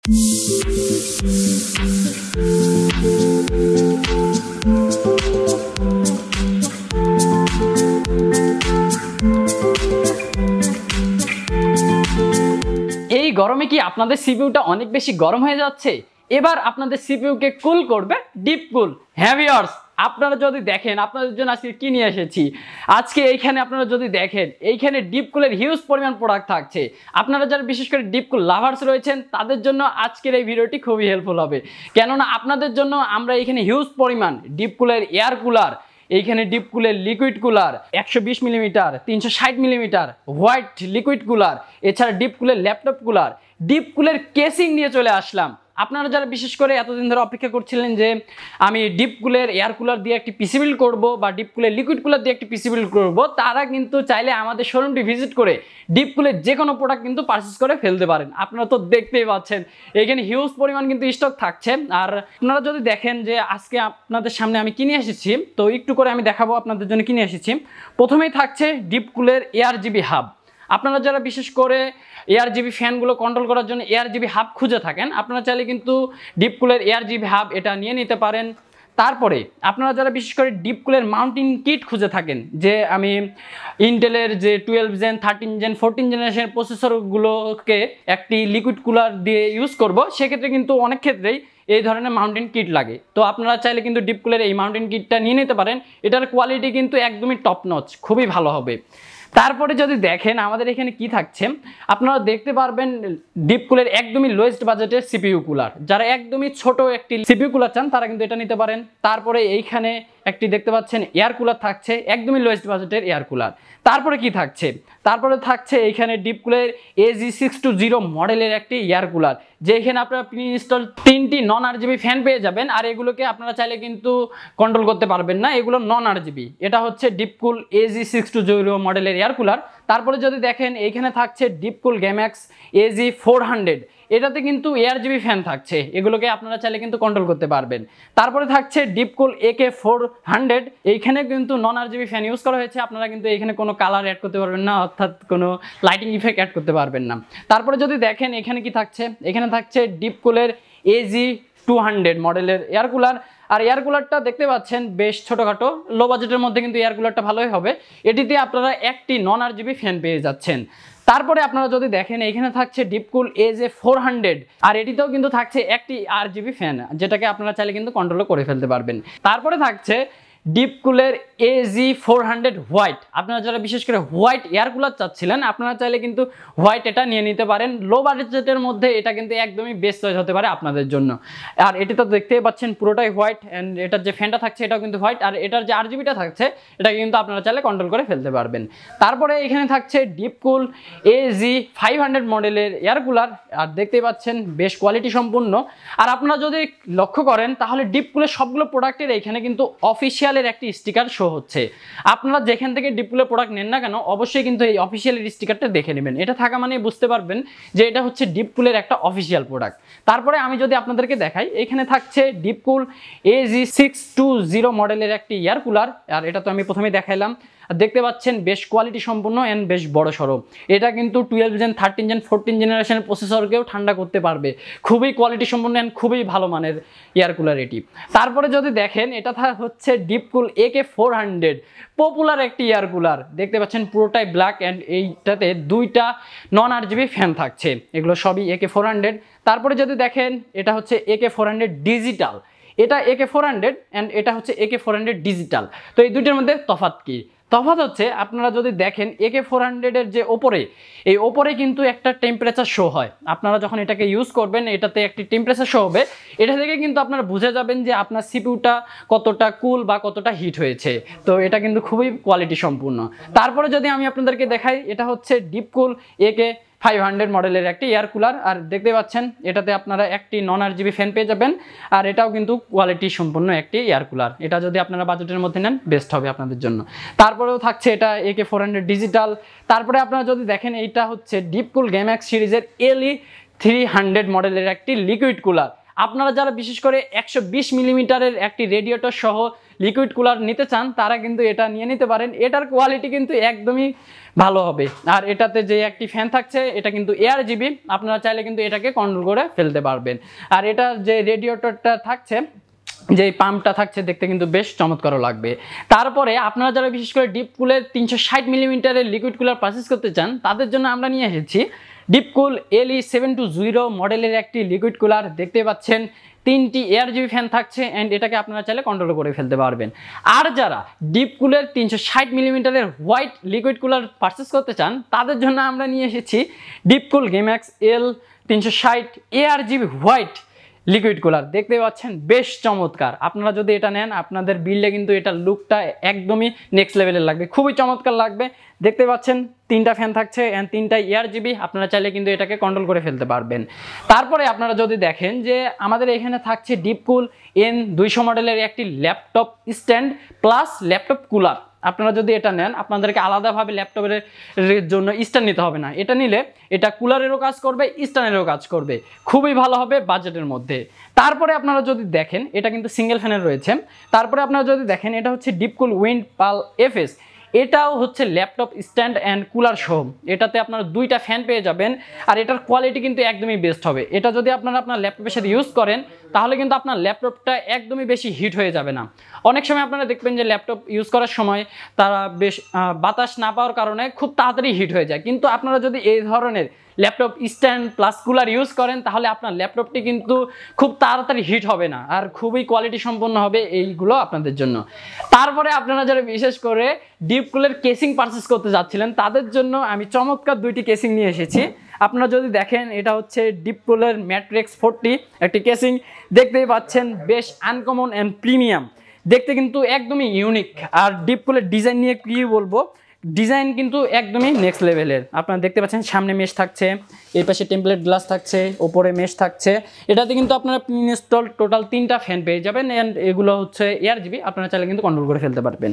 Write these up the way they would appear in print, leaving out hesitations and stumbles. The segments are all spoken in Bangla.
এই গরমে কি আপনাদের সিপিইউটা অনেক বেশি গরম হয়ে যাচ্ছে? এবার আপনাদের সিপিইউকে কুল করবে ডিপকুল। হ্যাঁ ভিউয়ার্স, আপনারা যদি দেখেন আপনাদের জন্য আজকে কি নিয়ে এসেছি। আজকে এইখানে আপনারা যদি দেখেন এইখানে ডিপকুলের হিউজ পরিমাণ প্রোডাক্ট থাকছে। আপনারা যারা বিশেষ করে ডিপকুল লাভার্স রয়েছেন তাদের জন্য আজকের এই ভিডিওটি খুবই হেল্পফুল হবে, কেননা আপনাদের জন্য আমরা এখানে হিউজ পরিমাণ ডিপকুলের এয়ার কুলার, এইখানে ডিপকুলের liquid cooler 120 millimetre 360 millimetre white liquid cooler, এছাড়া ডিপকুলের ল্যাপটপ কুলার, ডিপকুলের কেসিং নিয়ে চলে আসলাম। আপনারা যারা বিশেষ করে এতদিন ধরে অপেক্ষা করছিলেন যে আমি ডিপকুলের এয়ার কুলার দিয়ে একটি পিসি বিল্ড করব বা ডিপকুলের লিকুইড কুলার দিয়ে একটি পিসি বিল্ড করব, তারা কিন্তু চাইলে আমাদের শোরুমটি ভিজিট করে ডিপকুলের যে কোনো প্রোডাক্ট কিন্তু পারচেস করে ফেলতে পারেন। আপনারা তো দেখতেই পাচ্ছেন এখানে হিউজ পরিমাণ কিন্তু স্টক থাকছে। আর আপনারা যদি দেখেন যে আজকে আপনাদের সামনে আমি কিনে এসেছি, তো একটু করে আমি দেখাবো আপনাদের জন্য কিনে এসেছি। প্রথমেই থাকছে ডিপকুলের ARGB হাব। আপনারা যারা বিশেষ করে ARGB ফ্যানগুলো কন্ট্রোল করার জন্য ARGB হাব খুঁজে থাকেন, আপনারা চাইলে কিন্তু ডিপকুলের ARGB হাব এটা নিয়ে নিতে পারেন। তারপরে আপনারা যারা বিশেষ করে ডিপকুলের মাউন্টিং কিট খুঁজে থাকেন, যে আমি ইন্টেলের যে 12 জেন 13 জেন 14 জেনারেশনের প্রসেসরগুলোকে একটি লিকুইড কুলার দিয়ে ইউজ করব, সেক্ষেত্রে কিন্তু অনেক ক্ষেত্রেই এই ধরনের মাউন্টেন কিট লাগে। তো আপনারা চাইলে কিন্তু ডিপকুলের এই মাউন্টেন কিটটা নিয়ে নিতে পারেন। এটার কোয়ালিটি কিন্তু একদমই টপ নচ, খুবই ভালো হবে। তারপরে যদি দেখেন আমাদের এখানে কি থাকছে, আপনারা দেখতে পারবেন ডিপকুলের একদমই লোয়েস্ট বাজেটের সিপিইউ কুলার। যারা একদমই ছোট একটি সিপিইউ কুলার চান তারা কিন্তু এটা নিতে পারেন। তারপরে এইখানে একটি দেখতে পাচ্ছেন এয়ার কুলার থাকছে, একদমই লোয়েস্ট বাজেটের এয়ার কুলার। তারপরে কি থাকছে, তারপরে থাকছে এইখানে ডিপকুলের AG620 মডেলের একটি এয়ার কুলার, যেখানে আপনারা প্রি ইনস্টল 3টি নন RGB ফ্যান পেয়ে যাবেন। আর এগুলোকে আপনারা চাইলে কিন্তু কন্ট্রোল করতে পারবেন না, এগুলো নন RGB। এটা হচ্ছে ডিপকুল AG620 মডেলের এয়ার কুলার। তারপরে যদি দেখেন এইখানে থাকছে ডিপকুল গেম্যাক্স AG400, এটাতে কিন্তু ARGB ফ্যান থাকছে, এগুলোকে আপনারা চাইলে কিন্তু কন্ট্রোল করতে পারবেন। তারপরে থাকছে ডিপকুল AK400, এইখানে কিন্তু নন RGB ফ্যান ইউজ করা হয়েছে। আপনারা কিন্তু এখানে কোনো কালার অ্যাড করতে পারবেন না, অর্থাৎ কোনো লাইটিং ইফেক্ট অ্যাড করতে পারবেন না। তারপরে যদি দেখেন এখানে কি থাকছে, এখানে থাকছে ডিপকুলের AG200 মডেলের এয়ার কুলার। আর এয়ার কুলারটা দেখতে পাচ্ছেন বেশ ছোটোখাটো, লো বাজেটের মধ্যে কিন্তু এয়ার কুলারটা ভালোই হবে। এটিতে আপনারা একটি নন RGB ফ্যান পেয়ে যাচ্ছেন। তারপরে আপনারা যদি দেখেন এখানে থাকছে ডিপকুল AJ400, আর এটিতেও কিন্তু থাকছে একটি RGB ফ্যান, যেটাকে আপনারা চাইলে কিন্তু কন্ট্রোল করে ফেলতে পারবেন। তারপরে থাকছে ডিপকুলের AG400 হোয়াইট। আপনারা যারা বিশেষ করে হোয়াইট এয়ার কুলার চাচ্ছিলেন আপনারা চাইলে কিন্তু হোয়াইট এটা নিয়ে নিতে পারেন। লো বাজেটের মধ্যে এটা কিন্তু একদমই বেস্ট চয়েস হতে পারে আপনাদের জন্য। আর এটি তো দেখতেই পাচ্ছেন পুরোটাই হোয়াইট, অ্যান্ড এটার যে ফ্যানটা থাকছে এটাও কিন্তু হোয়াইট, আর এটার যে RGBটা থাকছে এটা কিন্তু আপনারা চাইলে কন্ট্রোল করে ফেলতে পারবেন। তারপরে এখানে থাকছে ডিপকুল AG500 মডেলের এয়ার কুলার, আর দেখতেই পাচ্ছেন বেশ কোয়ালিটি সম্পূর্ণ। আর আপনারা যদি লক্ষ্য করেন তাহলে ডিপকুলের সবগুলো প্রোডাক্টের এখানে কিন্তু অফিসিয়াল একটি স্টিকার শো হচ্ছে। আপনারা যেখান থেকে ডিপকুলের প্রোডাক্ট নেন না কেন অবশ্যই কিন্তু এই অফিসিয়াল স্টিকারটা দেখে নেবেন। এটা থাকা মানে বুঝতে পারবেন যে এটা হচ্ছে ডিপকুলের একটা অফিসিয়াল প্রোডাক্ট। তারপরে আমি যদি আপনাদেরকে দেখাই, এখানে থাকছে ডিপকুল AG620 মডেলের একটি এয়ার কুলার, আর এটা তো আমি প্রথমেই দেখাইলাম। দেখতে পাচ্ছেন বেশ কোয়ালিটি সম্পন্ন এন্ড বেশ বড় সড়ো। এটা কিন্তু 12 জেন 13 জেন 14 জেনারেশনের প্রসেসরকেও ঠান্ডা করতে পারবে। খুবই কোয়ালিটি সম্পন্ন এন্ড খুবই ভালো মানের এয়ার কুলার এটি। তারপরে যদি দেখেন এটা হচ্ছে ডিপকুল AK400, পপুলার একটি এয়ার কুলার। দেখতে পাচ্ছেন পুরোটাই ব্ল্যাক এন্ড এইটাতে দুইটা নন RGB ফ্যান থাকছে, এগুলো সবই AK400। তারপরে যদি দেখেন এটা হচ্ছে AK400 ডিজিটাল, এটা AK400 এন্ড এটা হচ্ছে AK400 ডিজিটাল। তো এই দুইটার মধ্যে তফাৎ কি? তফাৎ হচ্ছে আপনারা যদি দেখেন AK400 এর যে ওপরে, এই ওপরে কিন্তু একটা টেম্পারেচার শো হয়। আপনারা যখন এটাকে ইউজ করবেন এটাতে একটি টেম্পারেচার শো হবে, এটা থেকে কিন্তু আপনারা বুঝে যাবেন যে আপনার সিপিইউটা কতটা কুল বা কতটা হিট হয়েছে। তো এটা কিন্তু খুবই কোয়ালিটি সম্পূর্ণ। তারপরে যদি আমি আপনাদেরকে দেখাই, এটা হচ্ছে ডিপকুল AK500 মডেলের একটি এয়ার কুলার, আর দেখতে পাচ্ছেন এটাতে আপনারা একটি নন RGB ফ্যান পেয়ে যাবেন, আর এটাও কিন্তু কোয়ালিটি সম্পন্ন একটি এয়ার কুলার। এটা যদি আপনারা বাজেটের মধ্যে নেন বেস্ট হবে আপনাদের জন্য। তারপরেও থাকছে এটা AK400 ডিজিটাল। তারপরে আপনারা যদি দেখেন এইটা হচ্ছে ডিপকুল গেম্যাক্স সিরিজের LE300 মডেলের একটি লিকুইড কুলার। আপনারা যারা বিশেষ করে 120 মিলিমিটারের একটি রেডিয়েটর সহ লিকুইড কুলার নিতে চান তারা কিন্তু এটা নিয়ে নিতে পারেন। এটার কোয়ালিটি কিন্তু একদমই ভালো হবে। আর এটাতে যে একটি ফ্যান থাকছে এটা কিন্তু এআরজিবি, আপনারা চাইলে কিন্তু এটাকে কন্ট্রোল করে ফেলতে পারবেন। আর এটার যে রেডিয়েটরটা থাকছে, যে পাম্পটা থাকছে, দেখতে কিন্তু বেশ চমৎকারও লাগবে। তারপরে আপনারা যারা বিশেষ করে ডিপকুলের 360 মিলিমিটারের লিকুইড কুলার পারচেস করতে চান তাদের জন্য আমরা নিয়ে এসেছি ডিপকুল LE720 মডেলের একটি লিকুইড কুলার। দেখতে পাচ্ছেন 3টি এআরজিবি ফ্যান থাকছে অ্যান্ড এটাকে আপনারা চাইলে কন্ট্রোল করে ফেলতে পারবেন। আর যারা ডিপকুলের 360 মিলিমিটারের হোয়াইট লিকুইড কুলার পারচেস করতে চান তাদের জন্য আমরা নিয়ে এসেছি DeepCool GAMMAXX L360 ARGB white liquid cooler. দেখতে পাচ্ছেন বেশ চমৎকার। আপনারা যদি এটা নেন আপনাদের বিল্ডে কিন্তু এটার লুকটা একদমই নেক্সট লেভেলের লাগবে, খুবই চমৎকার লাগবে। দেখতে পাচ্ছেন 3টা ফ্যান থাকছে অ্যান্ড 3টা এআরজিবি, আপনারা চাইলে কিন্তু এটাকে কন্ট্রোল করে ফেলতে পারবেন। তারপরে আপনারা যদি দেখেন যে আমাদের এখানে থাকছে ডিপকুল N200 মডেলের একটি laptop stand plus laptop cooler. আপনারা যদি এটা নেন আপনাদেরকে আলাদাভাবে ল্যাপটপের জন্য স্ট্যান্ড নিতে হবে না, এটা নিলে এটা কুলারেরও কাজ করবে স্ট্যান্ডেরও কাজ করবে, খুবই ভালো হবে বাজেটের মধ্যে। তারপরে আপনারা যদি দেখেন এটা কিন্তু সিঙ্গেল ফ্যানের রয়েছে। তারপরে আপনারা যদি দেখেন এটা হচ্ছে ডিপকুল উইন্ড পাল FS, এটাও হচ্ছে ল্যাপটপ স্ট্যান্ড অ্যান্ড কুলার সহ। এটাতে আপনারা 2টা ফ্যান পেয়ে যাবেন আর এটার কোয়ালিটি কিন্তু একদমই বেস্ট হবে। এটা যদি আপনারা আপনার ল্যাপটপের সাথে ইউজ করেন তাহলে কিন্তু আপনার ল্যাপটপটা একদমই বেশি হিট হয়ে যাবে না। অনেক সময় আপনারা দেখবেন যে ল্যাপটপ ইউজ করার সময় তারা বেশ বাতাস না পাওয়ার কারণে খুব তাড়াতাড়ি হিট হয়ে যায়, কিন্তু আপনারা যদি এই ধরনের laptop stand plus cooler use করেন তাহলে আপনার ল্যাপটপটি কিন্তু খুব তাড়াতাড়ি হিট হবে না আর খুবই কোয়ালিটি সম্পন্ন হবে এইগুলো আপনাদের জন্য। তারপরে আপনারা যারা বিশেষ করে ডিপকুলের কেসিং পারচেস করতে যাচ্ছিলেন তাদের জন্য আমি চমৎকার 2টি কেসিং নিয়ে এসেছি। আপনারা যদি দেখেন এটা হচ্ছে ডিপকুলের ম্যাট্রিক্স 40 একটি কেসিং। দেখতেই পাচ্ছেন বেশ আনকমন অ্যান্ড প্রিমিয়াম, দেখতে কিন্তু একদমই ইউনিক। আর ডিপকুলের ডিজাইন নিয়ে কি বলবো, ডিজাইন কিন্তু একদমই নেক্সট লেভেলের। আপনারা দেখতে পাচ্ছেন সামনে মেশ থাকছে, এই পাশে টেমপ্লেট গ্লাস থাকছে, ওপরে মেশ থাকছে। এটাতে কিন্তু আপনারা প্রি ইনস্টল টোটাল 3টা ফ্যান পেয়ে যাবেন অ্যান্ড এগুলো হচ্ছে এআরজিবি, আপনারা চাইলে কিন্তু কন্ট্রোল করে ফেলতে পারবেন।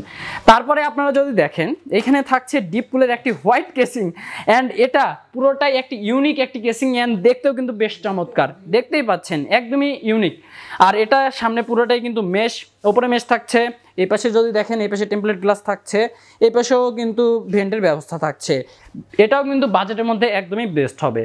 তারপরে আপনারা যদি দেখেন এখানে থাকছে ডিপকুলের একটি হোয়াইট কেসিং অ্যান্ড এটা পুরোটাই একটি ইউনিক একটি কেসিং অ্যান্ড দেখতেও কিন্তু বেশ চমৎকার, দেখতেই পাচ্ছেন একদমই ইউনিক। আর এটা সামনে পুরোটাই কিন্তু মেশ, ওপরে মেশ থাকছে। এই পাশে যদি দেখেন এই পাশে টেমপ্লেট গ্লাস থাকছে, এই পাশেও কিন্তু ভেন্টের ব্যবস্থা থাকছে। এটাও কিন্তু বাজেটের মধ্যে একদমই বেস্ট হবে।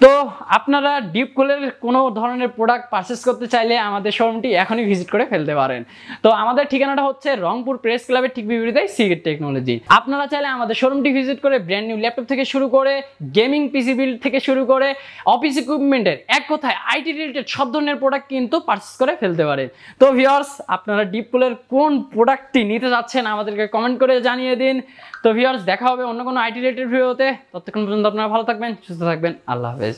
তো আপনারা ডিপকুলের কোনো ধরনের প্রোডাক্ট পারচেস করতে চাইলে আমাদের শোরুমটি এখনই ভিজিট করে ফেলতে পারেন। তো আমাদের ঠিকানাটা হচ্ছে রংপুর প্রেস ক্লাবের ঠিক বিপরীতে সিগেট টেকনোলজি। আপনারা চাইলে আমাদের শোরুমটি ভিজিট করে ব্র্যান্ড নিউ ল্যাপটপ থেকে শুরু করে গেমিং পিসি বিল্ড থেকে শুরু করে অফিস ইকুইপমেন্টের এক কথায় আইটি রিলেটেড সব ধরনের প্রোডাক্ট কিন্তু পারচেস করে ফেলতে পারেন। তো ভিউয়ার্স আপনারা ডিপকুলের কোন প্রোডাক্টটি নিতে যাচ্ছেন আমাদেরকে কমেন্ট করে জানিয়ে দিন। তো ভিউয়ার্স দেখা হবে অন্য কোনো আইটি রিলেটেড ভিডিওতে, ততক্ষণ পর্যন্ত আপনারা ভালো থাকবেন, সুস্থ থাকবেন, আল্লাহ হাফেজ।